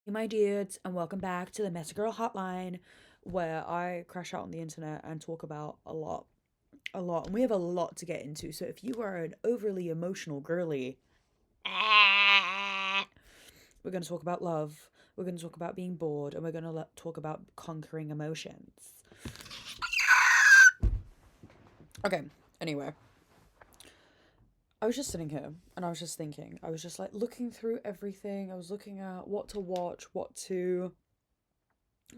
Hey, my dudes, and welcome back to the Messy Girl Hotline, where I crash out on the internet and talk about a lot, and we have a lot to get into. So if you are an overly emotional girly, we're going to talk about love, we're going to talk about being bored, and we're going to talk about conquering emotions. Okay, anyway, I was just sitting here and I was just thinking, I was just like looking through everything. I was looking at what to watch, what to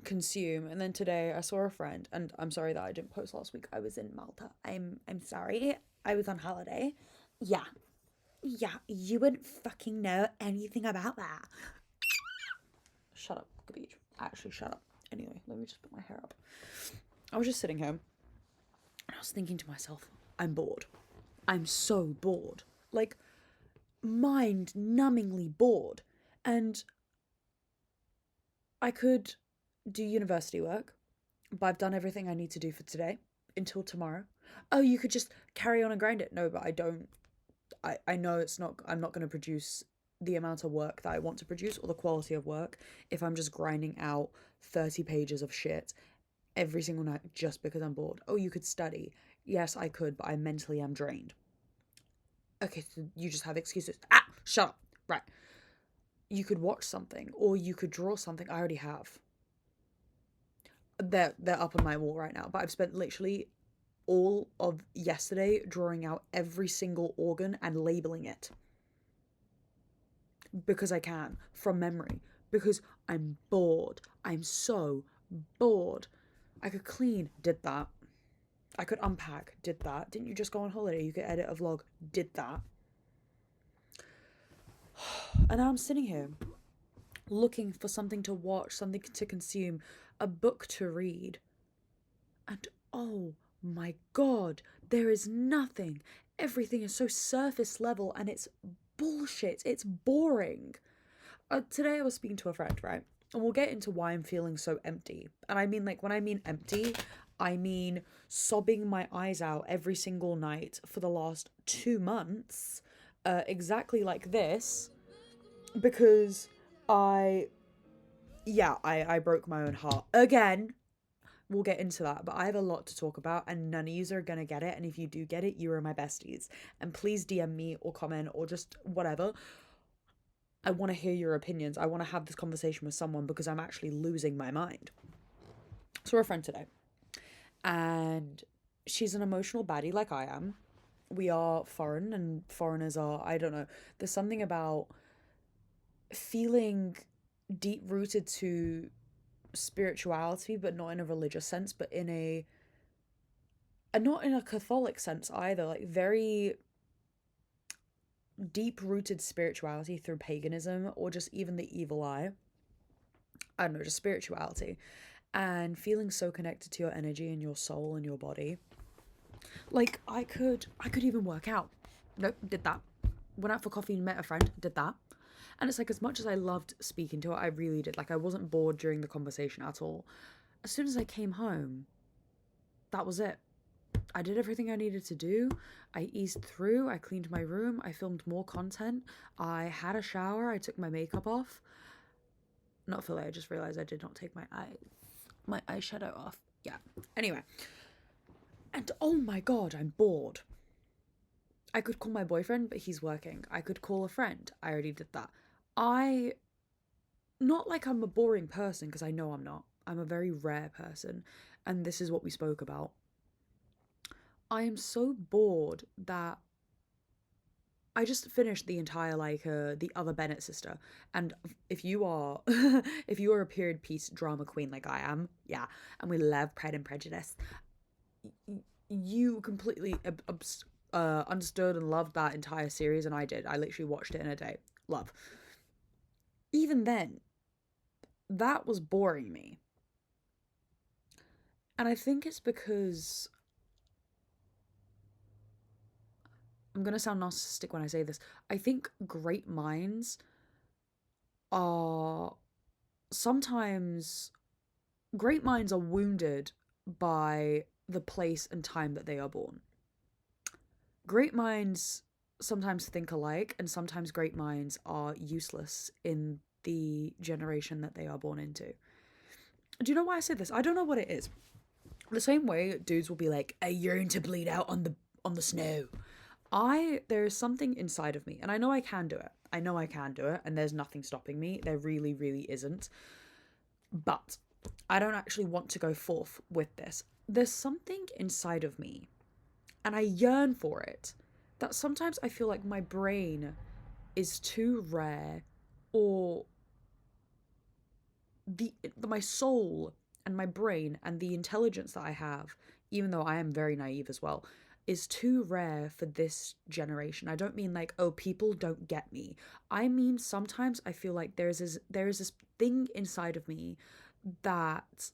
consume. And then today I saw a friend, and I'm sorry that I didn't post last week. I was in Malta. I'm sorry. I was on holiday. Yeah. Yeah, you wouldn't fucking know anything about that. Shut up, Gabeej. Actually, shut up. Anyway, let me just put my hair up. I was just sitting here and I was thinking to myself, I'm bored. I'm so bored. Like, mind numbingly bored. And I could do university work, but I've done everything I need to do for today until tomorrow. Oh, you could just carry on and grind it. No, but I don't. I know I'm not going to produce the amount of work that I want to produce or the quality of work if I'm just grinding out 30 pages of shit every single night just because I'm bored. Oh, you could study. Yes, I could, but I mentally am drained. Okay, so you just have excuses. Ah, shut up. Right. You could watch something or you could draw something. I already have. They're up on my wall right now, but I've spent literally all of yesterday drawing out every single organ and labeling it because I can from memory because I'm bored. I'm so bored. I could clean, did that. I could unpack, did that. Didn't you just go on holiday? You could edit a vlog, did that. And now I'm sitting here looking for something to watch, something to consume, a book to read. And oh my god, there is nothing. Everything is so surface level and it's bullshit. It's boring. Today I was speaking to a friend, right? And we'll get into why I'm feeling so empty. And I mean, like, when I mean empty, I mean sobbing my eyes out every single night for the last 2 months, exactly like this, because I, yeah, I broke my own heart again. We'll get into that, but I have a lot to talk about, and none of you are gonna get it. And if you do get it, you are my besties. And please DM me or comment or just whatever. I want to hear your opinions. I want to have this conversation with someone because I'm actually losing my mind. So, we're a friend today, and she's an emotional baddie like I am. We are foreign, and foreigners are, I don't know, there's something about feeling deep rooted to spirituality, but not in a religious sense, but in a, and not in a Catholic sense either, like very deep rooted spirituality through paganism or just even the evil eye. I don't know, just spirituality and feeling so connected to your energy and your soul and your body. Like I could even work out. Nope, did that. Went out for coffee and met a friend, did that. And it's like as much as I loved speaking to her, I really did. Like I wasn't bored during the conversation at all. As soon as I came home, that was it. I did everything I needed to do. I eased through, I cleaned my room, I filmed more content, I had a shower, I took my makeup off. Not fully, I just realized I did not take my eyeshadow off. Yeah. Anyway. And oh my god, I'm bored. I could call my boyfriend, but he's working. I could call a friend. I already did that. I, not like I'm a boring person, because I know I'm not. I'm a very rare person. And this is what we spoke about. I am so bored that I just finished the entire the other Bennett sister. And if you are if you are a period piece drama queen like I am, yeah, and we love Pride and Prejudice, you completely understood and loved that entire series, and I did. I literally watched it in a day. Love. Even then, that was boring me. And I think it's because I'm going to sound narcissistic when I say this. I think great minds are sometimes great minds are wounded by the place and time that they are born. Great minds sometimes think alike, and sometimes great minds are useless in the generation that they are born into. Do you know why I said this? I don't know what it is. The same way dudes will be like, I yearn to bleed out on the snow. There is something inside of me, and I know I can do it. I know I can do it, and there's nothing stopping me. There really, really isn't. But I don't actually want to go forth with this. There's something inside of me, and I yearn for it, that sometimes I feel like my brain is too rare, or my soul and my brain and the intelligence that I have, even though I am very naive as well, is too rare for this generation. I don't mean like, oh, people don't get me. I mean, sometimes I feel like there is this thing inside of me that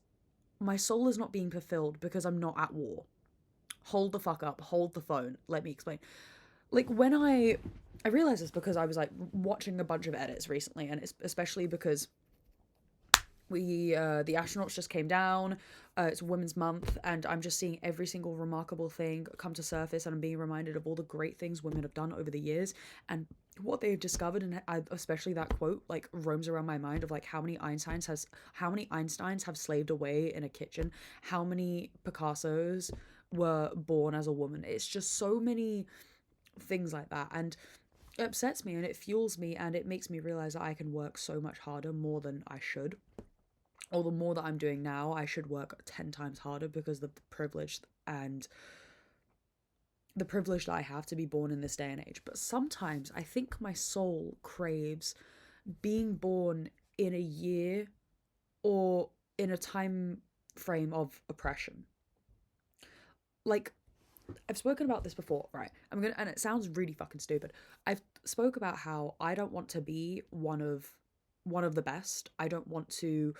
my soul is not being fulfilled because I'm not at war. Hold the fuck up, hold the phone. Let me explain. Like, when I realized this because I was like watching a bunch of edits recently, and it's especially because the astronauts just came down. It's Women's Month, and I'm just seeing every single remarkable thing come to surface, and I'm being reminded of all the great things women have done over the years and what they've discovered. And especially that quote like roams around my mind of like how many Einsteins have slaved away in a kitchen, how many Picassos were born as a woman. It's just so many things like that, and it upsets me and it fuels me, and it makes me realize that I can work so much harder, more than I should, or the more that I'm doing now. I should work 10 times harder because of the privilege that I have to be born in this day and age. But sometimes I think my soul craves being born in a year or in a time frame of oppression. Like, I've spoken about this before, right? And it sounds really fucking stupid. I've spoke about how I don't want to be one of the best. I don't want to,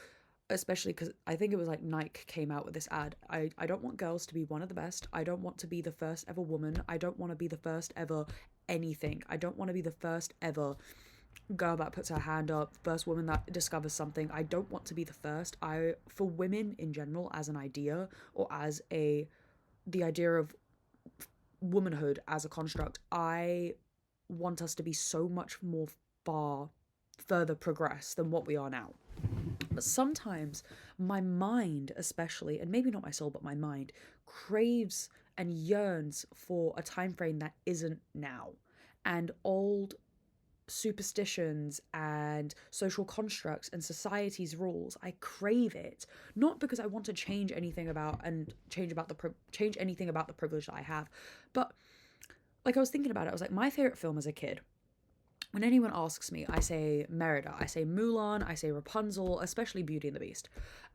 especially because I think it was like Nike came out with this ad. I don't want girls to be one of the best. I don't want to be the first ever woman. I don't want to be the first ever anything. I don't want to be the first ever girl that puts her hand up, first woman that discovers something. I don't want to be the first. For women in general, as an idea, or as the idea of womanhood as a construct, I want us to be so much more far further progressed than what we are now. But sometimes my mind, especially, and maybe not my soul, but my mind, craves and yearns for a time frame that isn't now. And old superstitions and social constructs and society's rules, I crave it, not because I want to change anything about the privilege that I have, but like, I was thinking about it. I was like, my favorite film as a kid, when anyone asks me, I say Merida, I say Mulan, I say Rapunzel, especially Beauty and the Beast.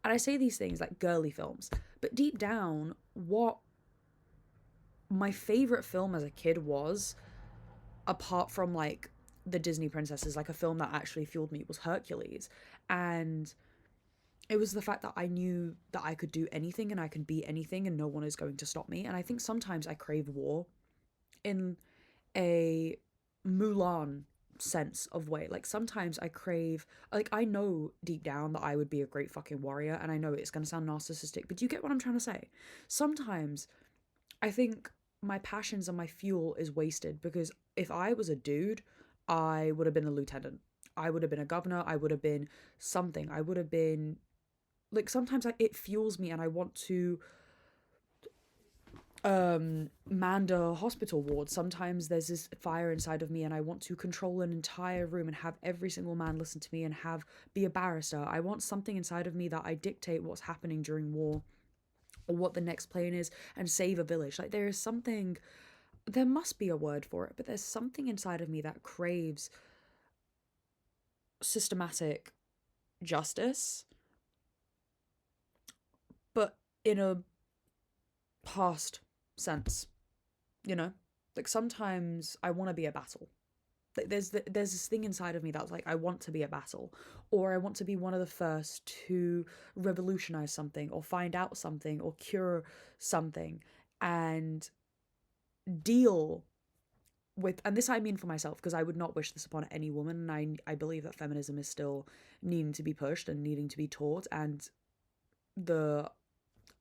And I say these things like girly films. But deep down, what my favorite film as a kid was, apart from like the Disney princesses, like a film that actually fueled me, was Hercules. And it was the fact that I knew that I could do anything and I could be anything and no one is going to stop me. And I think sometimes I crave war in a Mulan sense of way. Like, sometimes I crave, like, I know deep down that I would be a great fucking warrior, and I know it's gonna sound narcissistic, but do you get what I'm trying to say? Sometimes I think my passions and my fuel is wasted because if I was a dude, I would have been a lieutenant, I would have been a governor, I would have been something, I would have been like, sometimes it fuels me and I want to manned a hospital ward. Sometimes there's this fire inside of me and I want to control an entire room and have every single man listen to me and be a barrister. I want something inside of me that I dictate what's happening during war or what the next plan is and save a village. Like, there must be a word for it, but there's something inside of me that craves systematic justice, but in a past sense, you know? Like, sometimes I want to be a battle. Like, there's this thing inside of me that's like, I want to be a battle, or I want to be one of the first to revolutionize something or find out something or cure something and deal with, and this I mean for myself, because I would not wish this upon any woman, and I believe that feminism is still needing to be pushed and needing to be taught, and the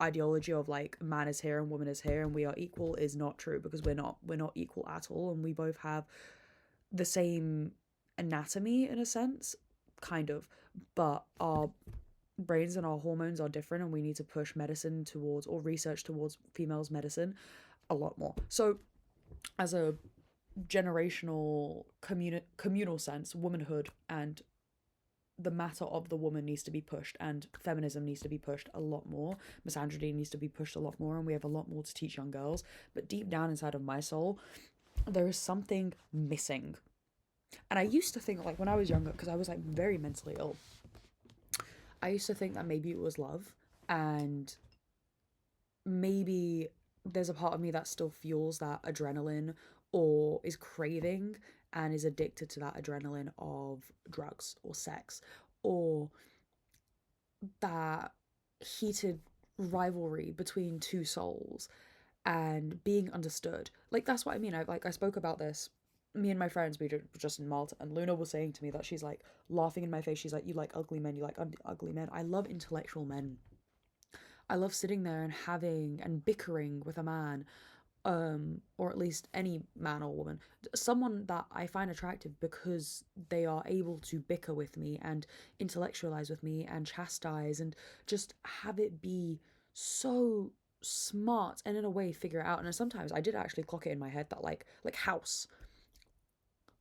ideology of like man is here and woman is here and we are equal is not true, because we're not equal at all, and we both have the same anatomy in a sense, kind of, but our brains and our hormones are different, and we need to push medicine towards, or research towards, females medicine a lot more. So as a generational communal sense, womanhood and the matter of the woman needs to be pushed, and feminism needs to be pushed a lot more. Misogyny needs to be pushed a lot more, and we have a lot more to teach young girls. But deep down inside of my soul, there is something missing. And I used to think, like, when I was younger, because I was like very mentally ill, I used to think that maybe it was love, and maybe there's a part of me that still fuels that adrenaline, or is craving and is addicted to that adrenaline of drugs or sex, or that heated rivalry between two souls and being understood. Like, that's what I mean. I spoke about this. Me and my friends, we were just in Malta, and Luna was saying to me that she's like laughing in my face. She's like, "You like ugly men. You like ugly men." I love intellectual men. I love sitting there and having and bickering with a man, or at least any man or woman, someone that I find attractive because they are able to bicker with me and intellectualize with me and chastise and just have it be so smart, and in a way figure it out. And sometimes I did actually clock it in my head that like House,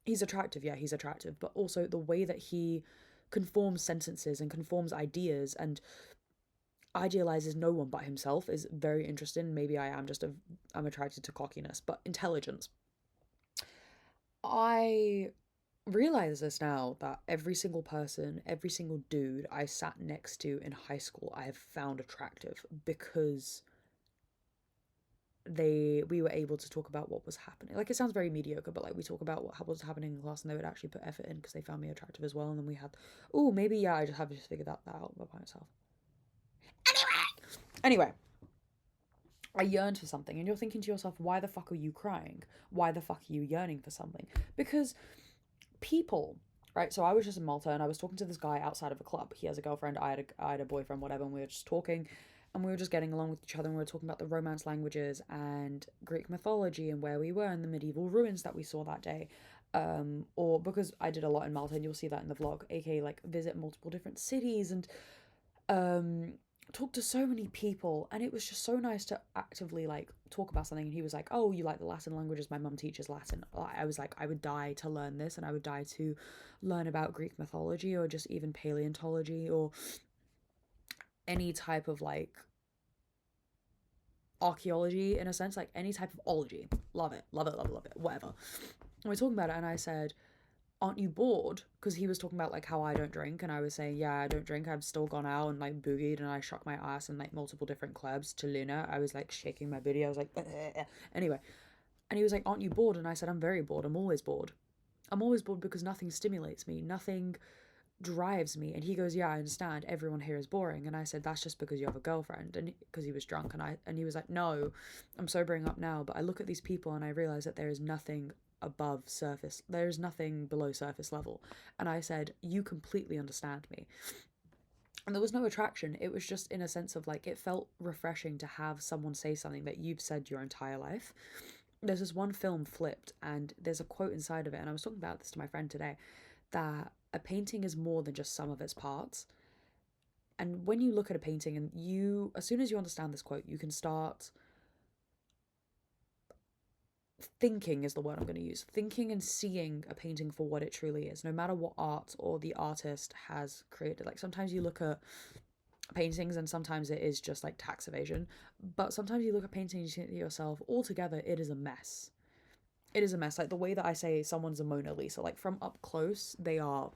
he's attractive, yeah, he's attractive, but also the way that he conforms sentences and conforms ideas and idealizes no one but himself is very interesting. Maybe I'm attracted to cockiness, but intelligence. I realize this now, that every single person, every single dude I sat next to in high school, I have found attractive because we were able to talk about what was happening. Like, it sounds very mediocre, but like we talk about what was happening in class, and they would actually put effort in because they found me attractive as well. And then we had, oh, maybe yeah, I just have to figure that out by myself. Anyway, I yearned for something, and you're thinking to yourself, why the fuck are you crying? Why the fuck are you yearning for something? Because people, right? So I was just in Malta, and I was talking to this guy outside of a club. He has a girlfriend, I had a boyfriend, whatever, and we were just talking, and we were just getting along with each other, and we were talking about the Romance languages and Greek mythology and where we were in the medieval ruins that we saw that day. Or because I did a lot in Malta, and you'll see that in the vlog, aka like visit multiple different cities and um talk to so many people, and it was just so nice to actively like talk about something. And he was like, oh, you like the Latin languages, my mum teaches Latin. I was like, I would die to learn this, and I would die to learn about Greek mythology, or just even paleontology, or any type of like archaeology, in a sense, like any type of ology. Love it, love it, love it, love it, whatever. And we're talking about it, and I said, aren't you bored? Because he was talking about like how I don't drink, and I was saying, yeah, I don't drink. I've still gone out and like boogied, and I shook my ass in like multiple different clubs to Luna. I was like shaking my booty. I was like, anyway. And he was like, aren't you bored? And I said, I'm very bored. I'm always bored. I'm always bored because nothing stimulates me. Nothing drives me. And he goes, yeah, I understand. Everyone here is boring. And I said, that's just because you have a girlfriend. And because he was drunk, and he was like, no, I'm sobering up now. But I look at these people and I realize that there is nothing above surface. There is nothing below surface level. And I said, you completely understand me. And there was no attraction. It was just in a sense of like, it felt refreshing to have someone say something that you've said your entire life. There's this one film, Flipped, and there's a quote inside of it. And I was talking about this to my friend today, that a painting is more than just some of its parts. And when you look at a painting, and as soon as you understand this quote, you can start thinking, is the word I'm going to use, thinking and seeing a painting for what it truly is, no matter what art or the artist has created. Like, sometimes you look at paintings and sometimes it is just like tax evasion, but sometimes you look at paintings and you think to yourself, altogether it is a mess. It is a mess. Like, the way that I say someone's a Mona Lisa, like from up close they are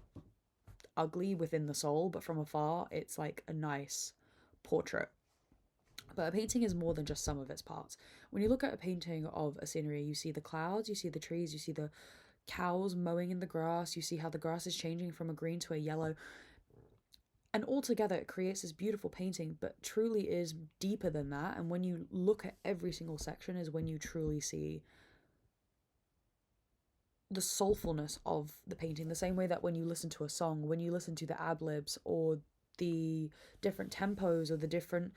ugly within the soul, but from afar it's like a nice portrait. But a painting is more than just some of its parts. When you look at a painting of a scenery, you see the clouds, you see the trees, you see the cows mowing in the grass, you see how the grass is changing from a green to a yellow. And altogether it creates this beautiful painting, but truly is deeper than that. And when you look at every single section is when you truly see the soulfulness of the painting. The same way that when you listen to a song, when you listen to the ad libs or the different tempos or the different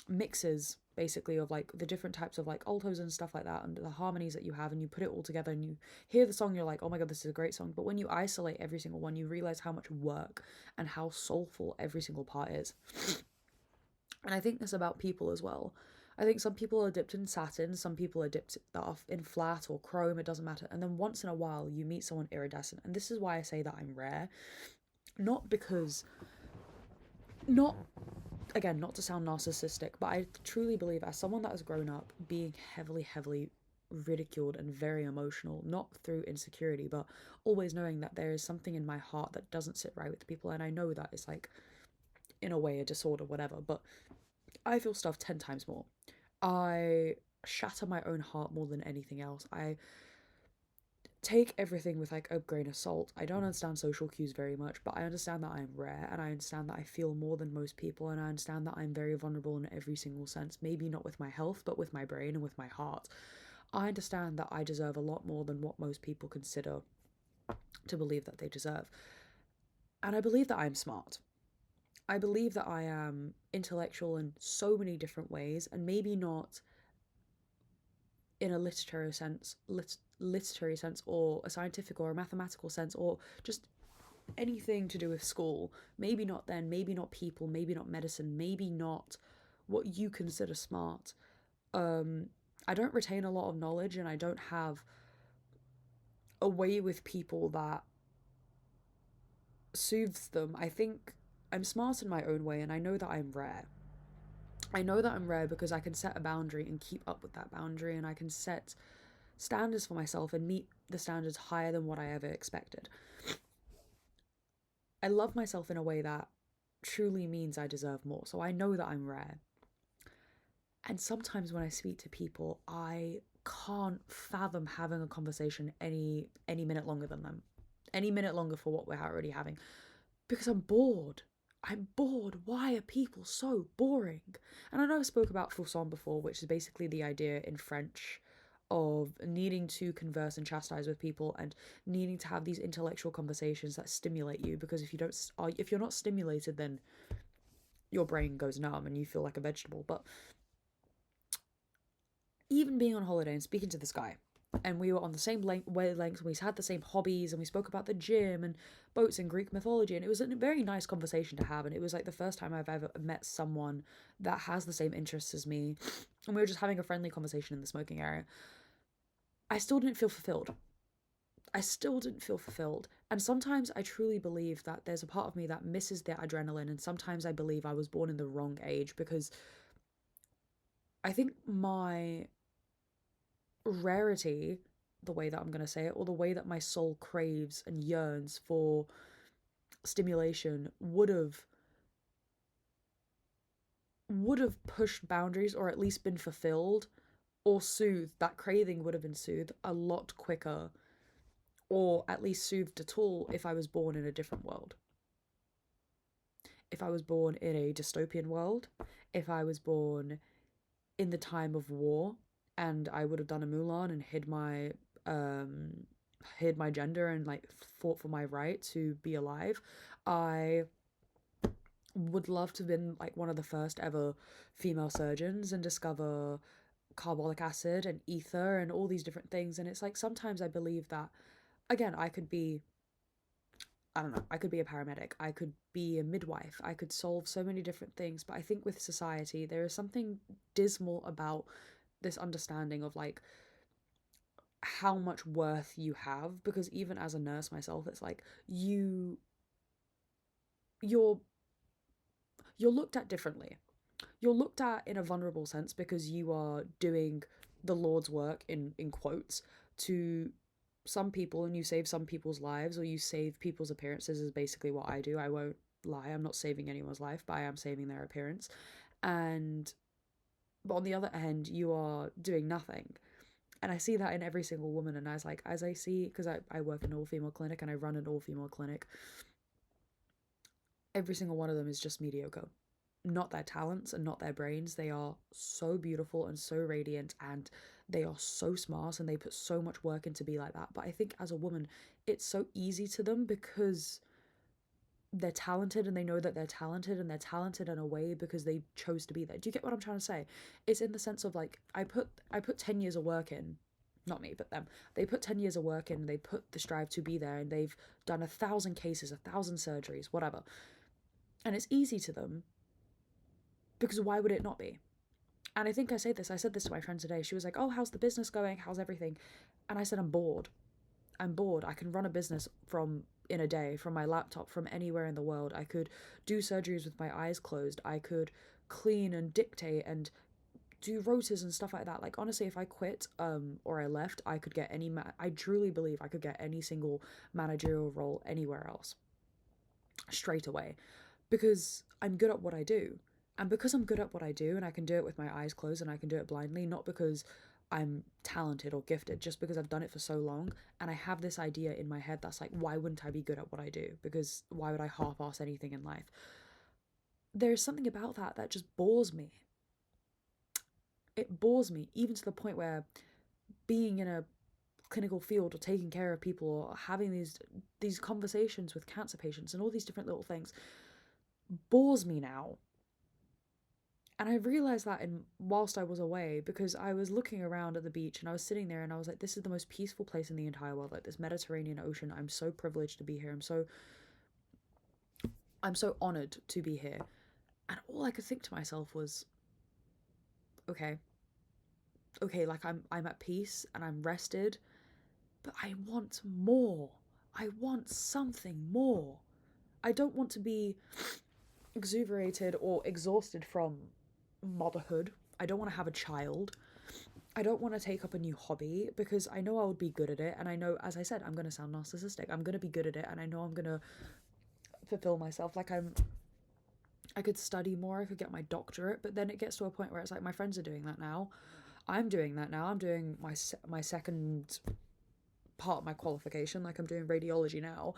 mixes basically of like the different types of like altos and stuff like that, and the harmonies that you have, and you put it all together and you hear the song, you're like, oh my god, this is a great song. But when you isolate every single one, you realize how much work and how soulful every single part is. And I think this about people as well. I think some people are dipped in satin, some people are dipped off in flat or chrome, it doesn't matter. And then once in a while you meet someone iridescent. And this is why I say that I'm rare. Not because, not, again, not to sound narcissistic, but I truly believe as someone that has grown up being heavily, heavily ridiculed and very emotional, not through insecurity, but always knowing that there is something in my heart that doesn't sit right with people. And I know that it's like, in a way, a disorder, whatever, but I feel stuff 10 times more. I shatter my own heart more than anything else. I take everything with like a grain of salt. I don't understand social cues very much, but I understand that I'm rare, and I understand that I feel more than most people, and I understand that I'm very vulnerable in every single sense. Maybe not with my health, but with my brain and with my heart. I understand that I deserve a lot more than what most people consider to believe that they deserve. And I believe that I'm smart. I believe that I am intellectual in so many different ways, and maybe not in a literary sense, or a scientific or a mathematical sense, or just anything to do with school. Maybe not then, maybe not people, maybe not medicine, maybe not what you consider smart. I don't retain a lot of knowledge, and I don't have a way with people that soothes them. I think I'm smart in my own way, and I know that I'm rare. I know that I'm rare because I can set a boundary and keep up with that boundary, and I can set standards for myself and meet the standards higher than what I ever expected. I love myself in a way that truly means I deserve more, so I know that I'm rare. And sometimes when I speak to people, I can't fathom having a conversation any minute longer than them. Any minute longer for what we're already having. Because I'm bored. I'm bored. Why are people so boring? And I know I spoke about frisson before, which is basically the idea in French of needing to converse and chastise with people, and needing to have these intellectual conversations that stimulate you, because if you're not stimulated, then your brain goes numb and you feel like a vegetable. But even being on holiday and speaking to this guy, and we were on the same wavelength, and we had the same hobbies, and we spoke about the gym and boats and Greek mythology, and it was a very nice conversation to have. And it was like the first time I've ever met someone that has the same interests as me, and we were just having a friendly conversation in the smoking area. I still didn't feel fulfilled. I still didn't feel fulfilled. And sometimes I truly believe that there's a part of me that misses the adrenaline, and sometimes I believe I was born in the wrong age, because I think my rarity, the way that I'm going to say it, or the way that my soul craves and yearns for stimulation, would have pushed boundaries, or at least been fulfilled or soothed. That craving would have been soothed a lot quicker, or at least soothed at all, if I was born in a different world. If I was born in a dystopian world, if I was born in the time of war, and I would have done a Mulan and hid my gender and like fought for my right to be alive. I would love to have been like one of the first ever female surgeons and discover carbolic acid and ether and all these different things. And it's like sometimes I believe that, again, I don't know, I could be a paramedic, I could be a midwife, I could solve so many different things. But I think with society, there is something dismal about this understanding of like how much worth you have. Because even as a nurse myself, it's like you're you're looked at differently. You're looked at in a vulnerable sense because you are doing the Lord's work, in quotes, to some people, and you save some people's lives, or you save people's appearances, is basically what I do. I won't lie, I'm not saving anyone's life, but I am saving their appearance. And but on the other hand, you are doing nothing. And I see that in every single woman. And as I see, because I work in an all-female clinic and I run an all-female clinic, every single one of them is just mediocre. Not their talents and not their brains. They are so beautiful and so radiant, and they are so smart, and they put so much work in to be like that. But I think as a woman, it's so easy to them because they're talented and they know that they're talented, and they're talented in a way because they chose to be there. Do you get what I'm trying to say? It's in the sense of like, I put 10 years of work in, not me, but them. They put 10 years of work in, they put the strive to be there, and they've done 1,000 cases, 1,000 surgeries, whatever. And it's easy to them because why would it not be? And I think I said this to my friend today. She was like, "Oh, how's the business going? How's everything?" And I said, "I'm bored. I'm bored. I can run a business in a day from my laptop from anywhere in the world. I could do surgeries with my eyes closed. I could clean and dictate and do rotas and stuff like that. Like, honestly, if I quit or I left, I could get I truly believe I could get any single managerial role anywhere else straight away, because I'm good at what I do. And because I'm good at what I do and I can do it with my eyes closed and I can do it blindly, not because I'm talented or gifted, just because I've done it for so long, and I have this idea in my head that's like, why wouldn't I be good at what I do? Because why would I half-ass anything in life? There's something about that just bores me. It bores me, even to the point where being in a clinical field or taking care of people or having these conversations with cancer patients and all these different little things bores me now. And I realized that whilst I was away, because I was looking around at the beach and I was sitting there and I was like, this is the most peaceful place in the entire world, like this Mediterranean Ocean. I'm so privileged to be here. I'm so honored to be here. And all I could think to myself was, okay, like I'm at peace and I'm rested, but I want more. I want something more. I don't want to be exuberated or exhausted from motherhood. I don't want to have a child. I don't want to take up a new hobby because I know I would be good at it, and I know, as I said, I'm going to sound narcissistic. I'm going to be good at it, and I know I'm going to fulfill myself. Like, I could study more, I could get my doctorate, but then it gets to a point where it's like, my friends are doing that now. I'm doing that now. I'm doing my second part of my qualification. Like, I'm doing radiology now.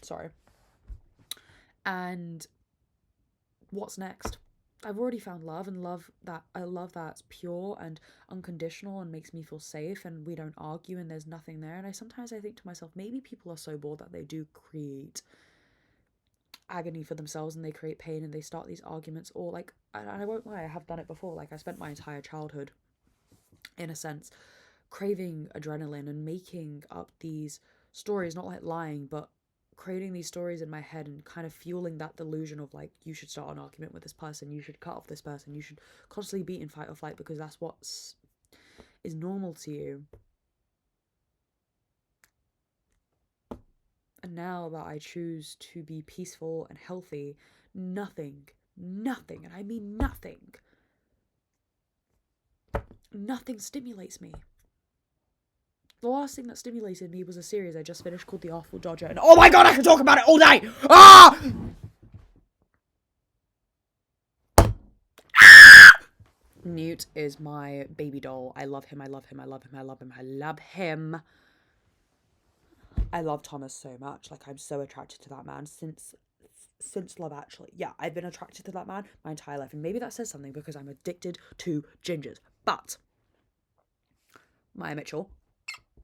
Sorry. And what's next? I've already found love, and I love that's pure and unconditional and makes me feel safe, and we don't argue and there's nothing there. And sometimes I think to myself, maybe people are so bored that they do create agony for themselves and they create pain and they start these arguments, or like, and I won't lie, I have done it before. Like, I spent my entire childhood, in a sense, craving adrenaline and making up these stories, not like lying, but creating these stories in my head and kind of fueling that delusion of like, you should start an argument with this person, you should cut off this person, you should constantly be in fight or flight because that's what is normal to you. And now that I choose to be peaceful and healthy, nothing, and I mean nothing stimulates me. The last thing that stimulated me was a series I just finished called The Artful Dodger, and oh my god, I can talk about it all day! Ah! Newt is my baby doll. I love him, I love him, I love him, I love him, I love him. I love Thomas so much. Like, I'm so attracted to that man since Love Actually. Yeah, I've been attracted to that man my entire life, and maybe that says something because I'm addicted to gingers. But Maya Mitchell,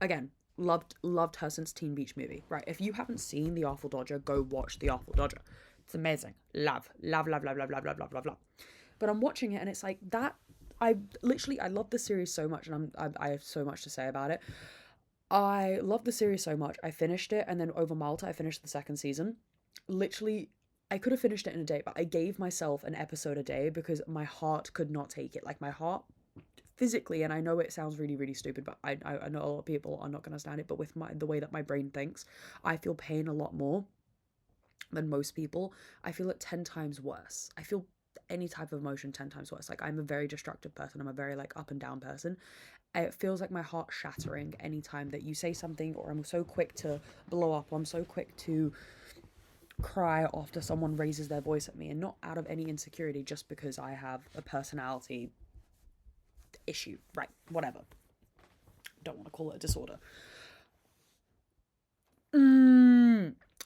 again, loved her since Teen Beach Movie. Right, if you haven't seen The Artful Dodger, go watch The Artful Dodger. It's amazing. Love. But I'm watching it and it's like that. I love the series so much, and I have so much to say about it. I love the series so much. I finished it, and then over Malta, I finished the second season. Literally, I could have finished it in a day, but I gave myself an episode a day because my heart could not take it. Like, my heart physically, and I know it sounds really, really stupid, but I know a lot of people are not going to stand it, but with the way that my brain thinks, I feel pain a lot more than most people. I feel it 10 times worse. I feel any type of emotion 10 times worse. Like, I'm a very destructive person. I'm a very, like, up and down person. It feels like my heart shattering anytime that you say something, or I'm so quick to blow up, or I'm so quick to cry after someone raises their voice at me, and not out of any insecurity, just because I have a personality issue, right? Whatever. Don't want to call it a disorder.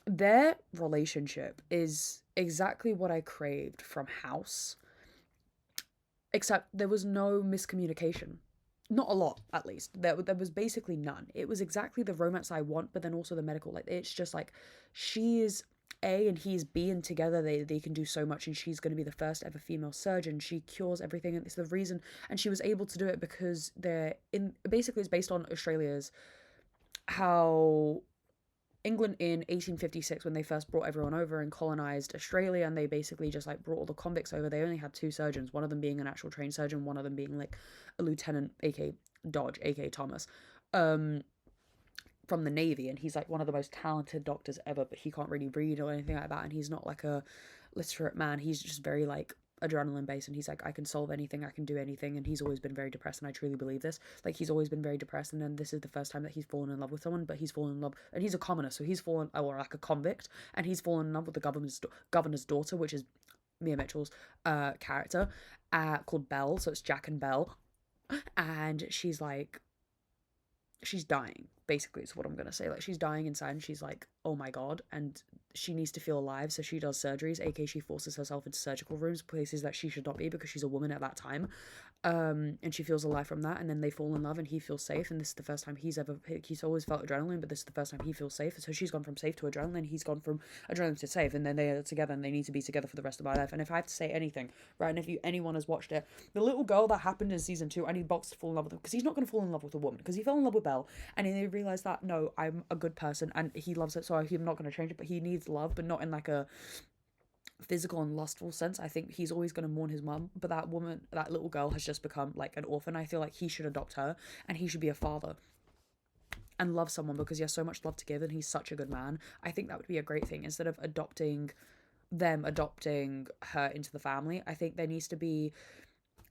Their relationship is exactly what I craved from House, except there was no miscommunication. Not a lot, at least. There was basically none. It was exactly the romance I want, but then also the medical. Like, it's just like, she is A and he's B, and together they can do so much, and she's going to be the first ever female surgeon. She cures everything, and it's the reason, and she was able to do it because basically it's based on Australia's, how England in 1856, when they first brought everyone over and colonized Australia, and they basically just like brought all the convicts over, they only had two surgeons, one of them being an actual trained surgeon, one of them being like a lieutenant, aka Dodge, aka Thomas, from the Navy, and he's like one of the most talented doctors ever, but he can't really read or anything like that, and he's not like a literate man. He's just very like adrenaline based, and he's like, I can solve anything, I can do anything, and he's always been very depressed, and I truly believe this. Like, he's always been very depressed, and then this is the first time that he's fallen in love with someone, but he's fallen in love, and he's a commoner, so he's fallen, or like a convict, and he's fallen in love with the governor's daughter, which is Mia Mitchell's character, called Belle, so it's Jack and Belle, and she's dying, basically, is what I'm gonna say. Like, she's dying inside, and she's like, oh my god, and she needs to feel alive, so she does surgeries, aka she forces herself into surgical rooms, places that she should not be because she's a woman at that time, and she feels alive from that, and then they fall in love, and he feels safe, and this is the first time he's always felt adrenaline, but this is the first time he feels safe, so she's gone from safe to adrenaline, he's gone from adrenaline to safe, and then they are together, and they need to be together for the rest of my life. And if I have to say anything, right, and if anyone has watched it, the little girl that happened in season 2, I need Box to fall in love with her, because he's not going to fall in love with a woman, because he fell in love with Belle, and then he realised that, no, I'm a good person, and he loves it, so I'm not going to change it, but he needs love, but not in like a physical and lustful sense. I think he's always going to mourn his mum, but that little girl has just become like an orphan. I feel like he should adopt her, and he should be a father and love someone, because he has so much love to give, and he's such a good man. I think that would be a great thing, instead of adopting her into the family. I think there needs to be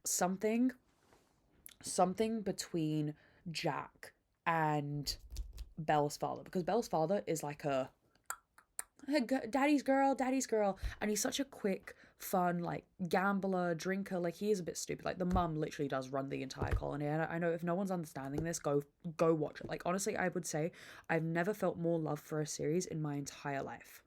something between Jack and Belle's father, because Belle's father is like a daddy's girl, and he's such a quick, fun, like, gambler, drinker. Like, he is a bit stupid. Like, the mum literally does run the entire colony, and I know if no one's understanding this, go watch it. Like, honestly, I would say I've never felt more love for a series in my entire life.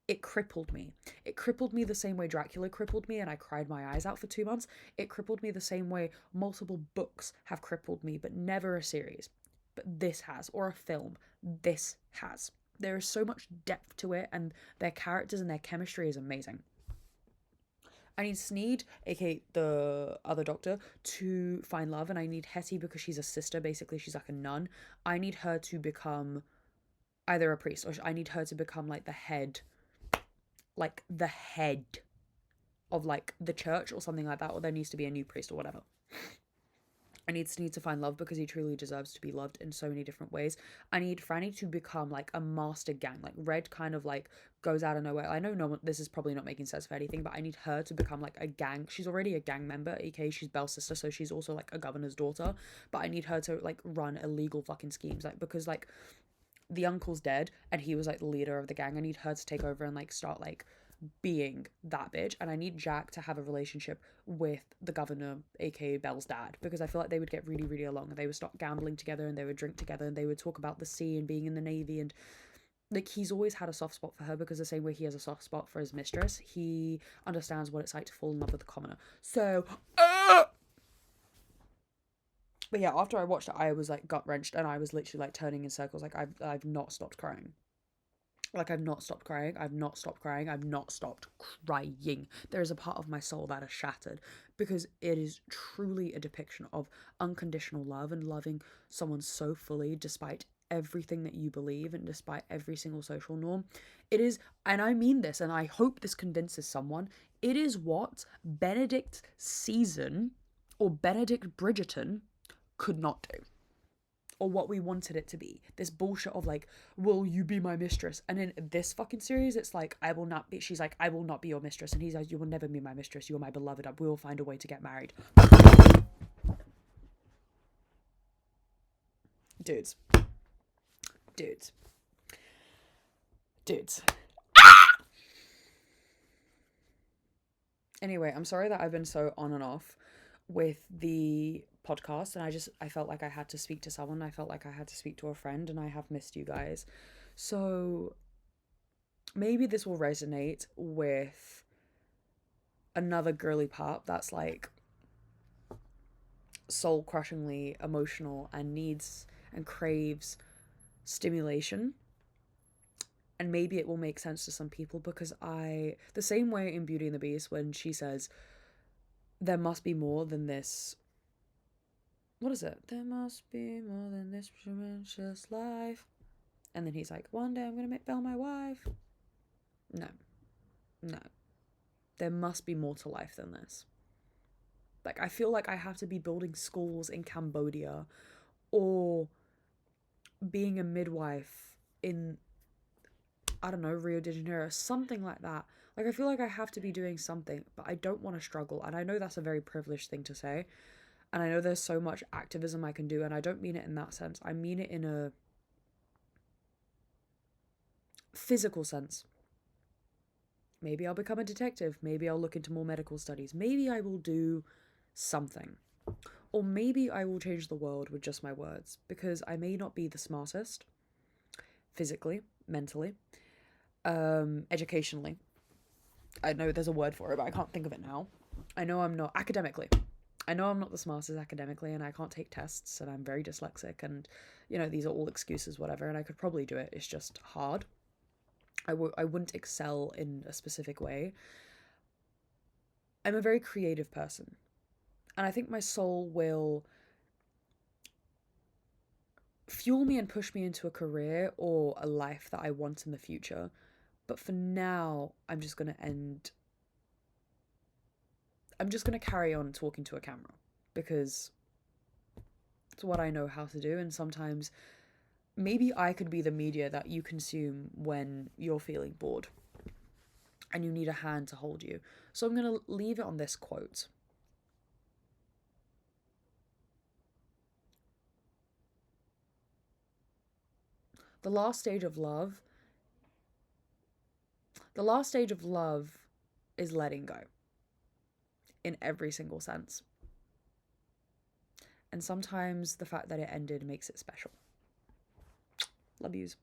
It crippled me. It crippled me the same way Dracula crippled me, and I cried my eyes out for 2 months. It crippled me the same way multiple books have crippled me, but never a series. But this has, or a film. This has. There is so much depth to it, and their characters and their chemistry is amazing. I need Sneed, aka the other doctor, to find love, and I need Hetty, because she's a sister, basically she's like a nun. I need her to become either a priest, or I need her to become like the head of like the church or something like that, or there needs to be a new priest or whatever. I need Sneed to find love, because he truly deserves to be loved in so many different ways. I need Franny to become like a master gang. Like, Red kind of like goes out of nowhere. I know no one, this is probably not making sense for anything, but I need her to become like a gang. She's already a gang member, aka she's Belle's sister, so she's also like a governor's daughter. But I need her to like run illegal fucking schemes, like, because like the uncle's dead and he was like the leader of the gang. I need her to take over and like start like being that bitch, and I need Jack to have a relationship with the governor, aka Belle's dad, because I feel like they would get really, really along, and they would start gambling together, and they would drink together, and they would talk about the sea and being in the Navy, and like, he's always had a soft spot for her, because the same way he has a soft spot for his mistress, he understands what it's like to fall in love with the commoner. So but yeah, after I watched it, I was like gut wrenched, and I was literally like turning in circles. Like, I've not stopped crying. Like, I've not stopped crying. I've not stopped crying. I've not stopped crying. There is a part of my soul that is shattered, because it is truly a depiction of unconditional love and loving someone so fully despite everything that you believe and despite every single social norm. It is, and I mean this, and I hope this convinces someone, it is what Benedict Season or Benedict Bridgerton could not do, or what we wanted it to be. This bullshit of like, will you be my mistress? And in this fucking series, it's like, she's like, I will not be your mistress. And he's like, you will never be my mistress. You are my beloved. We will find a way to get married. Dudes. Anyway, I'm sorry that I've been so on and off with the podcast, and I felt like I had to speak to someone. I felt like I had to speak to a friend, and I have missed you guys. So maybe this will resonate with another girly pop that's like soul crushingly emotional and needs and craves stimulation. And maybe it will make sense to some people because the same way in Beauty and the Beast when she says, there must be more than this. What is it? There must be more than this precious life. And then he's like, one day I'm going to make Belle my wife. No. No. There must be more to life than this. Like, I feel like I have to be building schools in Cambodia or being a midwife in, I don't know, Rio de Janeiro, something like that. Like, I feel like I have to be doing something, but I don't want to struggle. And I know that's a very privileged thing to say. And I know there's so much activism I can do, and I don't mean it in that sense. I mean it in a physical sense. Maybe I'll become a detective. Maybe I'll look into more medical studies. Maybe I will do something. Or maybe I will change the world with just my words, because I may not be the smartest physically, mentally, educationally. I know there's a word for it, but I can't think of it now. I know I'm not academically. I know I'm not the smartest academically, and I can't take tests, and I'm very dyslexic, and, you know, these are all excuses, whatever, and I could probably do it. It's just hard. I wouldn't excel in a specific way. I'm a very creative person, and I think my soul will fuel me and push me into a career or a life that I want in the future. But for now, I'm just going to carry on talking to a camera because it's what I know how to do. And sometimes maybe I could be the media that you consume when you're feeling bored and you need a hand to hold you. So I'm going to leave it on this quote. The last stage of love is letting go in every single sense. And sometimes the fact that it ended makes it special. Love yous.